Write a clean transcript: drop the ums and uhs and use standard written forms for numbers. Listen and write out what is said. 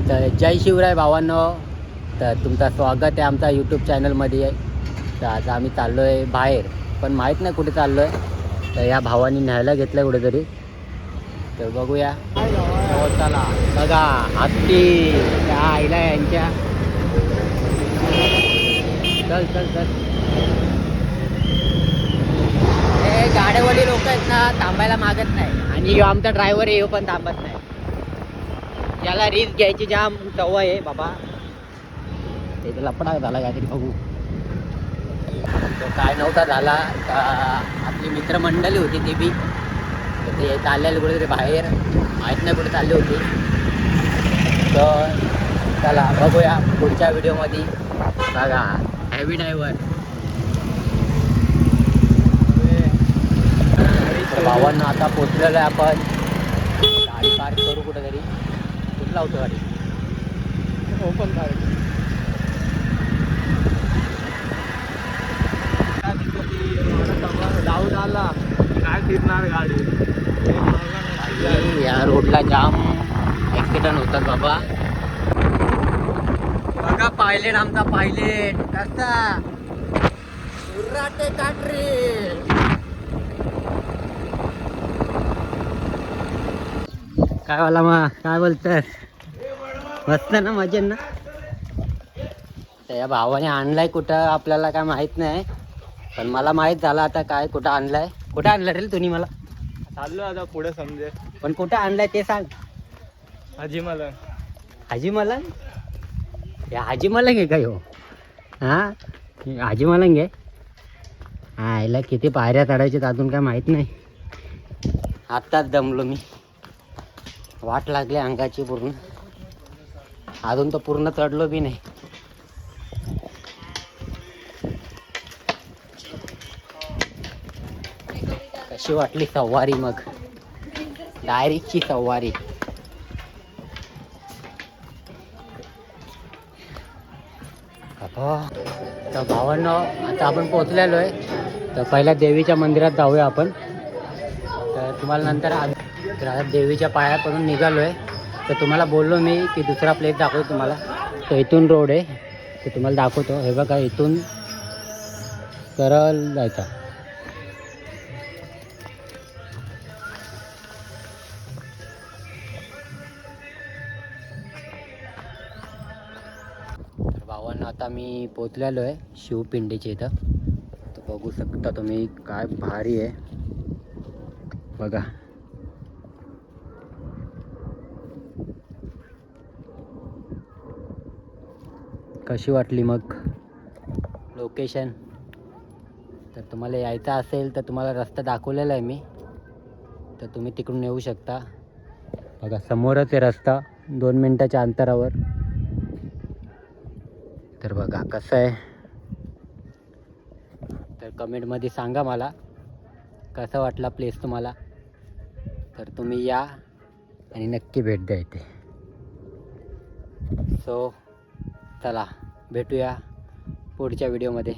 तर जय शिवराय भावांनो. तर तुमचं स्वागत आहे आमच्या यूट्यूब चॅनलमध्ये. तर आज आम्ही चाललो आहे बाहेर, पण माहीत नाही कुठे चाललो आहे. तर या भावानी न्यायला घेतलं आहे कुठेतरी, तर बघूया. हो चला बघा, हत्ती त्या आईला यांच्या. चल चल चल. हे गाड्यावाली लोक आहेत ना, थांबायला मागत नाही. आणि आमचा ड्रायव्हर आहे, पण थांबत नाही. याला रिस्क घ्यायची जाम सवय आहे बाबा. ते लपडा झाला काहीतरी, बघू तो काय नव्हता झाला. आपली मित्रमंडळी होती ती बी, तर ते चाललेले कुठेतरी बाहेर, माहीत नाही कुठे चालली होती. तर चला बघूया पुढच्या व्हिडिओमध्ये. बघा हॅवी ड्रायव्हर. तर भावांना आता पोचलेलं आहे आपण. गाडी पार्क करू कुठेतरी. कुठला होतो गाडी? Open park. जाऊन आला काय फिरणार गाडी. या रोडला जाम ॲक्सिडेंट होतात बाबा. बघा पायलट, आमचा पायलट कसा उर्राटे काटरे. काय वाला मग काय बोलतात, मस्त ना, मजा ना. तर या भावाने आणलाय कुठं आपल्याला काय माहित नाही, पण मला माहित झालं आता काय कुठं आणलाय. कुठं आणलं रे तुम्ही? मला चाललो आता पुढे समजे, पण कुठं आणलाय ते सांग. हाजी मला हाजी मलंग? या हाजी मलंग आहे काय हो? हां हाजी मलंग आहे. हा याला किती पायऱ्या चढायच्यात अजून काय माहीत नाही. आत्ताच दमलो मी, वाट लागली अंगाची पूर्ण. अजून तर पूर्ण चढलो बी नाही. कशी वाटली सवारी मग, डायरेक्टची सवारी. तर भावांनो आता आपण पोचलेलो आहे. तर पहिल्या देवीच्या मंदिरात जाऊया आपण. तर तुम्हाला नंतर तर देवीच्या पाया पडून निघालो आहे. तर तुम्हाला बोललो मी की दुसरा प्लेस दाखवतो तुम्हाला. तर इथून रोड आहे, तर तुम्हाला दाखवतो. हे बघा, इथून सरळ जायचा. तर भावांना आता मी पोचलेलो आहे शिवपिंडीच्या इथं. तर बघू शकता तुम्ही काय भारी आहे बघा. कशी वाटली मग लोकेशन? तर तुम्हाला यायचं असेल तर तुम्हाला रस्ता दाखवलेला आहे मी, तर तुम्ही तिकडून येऊ शकता. बघा समोरच आहे रस्ता, 2 मिनिटाच्या अंतरावर. तर बघा कसं आहे. तर कमेंटमध्ये सांगा मला कसा वाटला प्लेस तुम्हाला. तर तुम्ही या आणि नक्की भेट द्या इथे. सो चला भेटूया पुढच्या व्हिडिओमध्ये.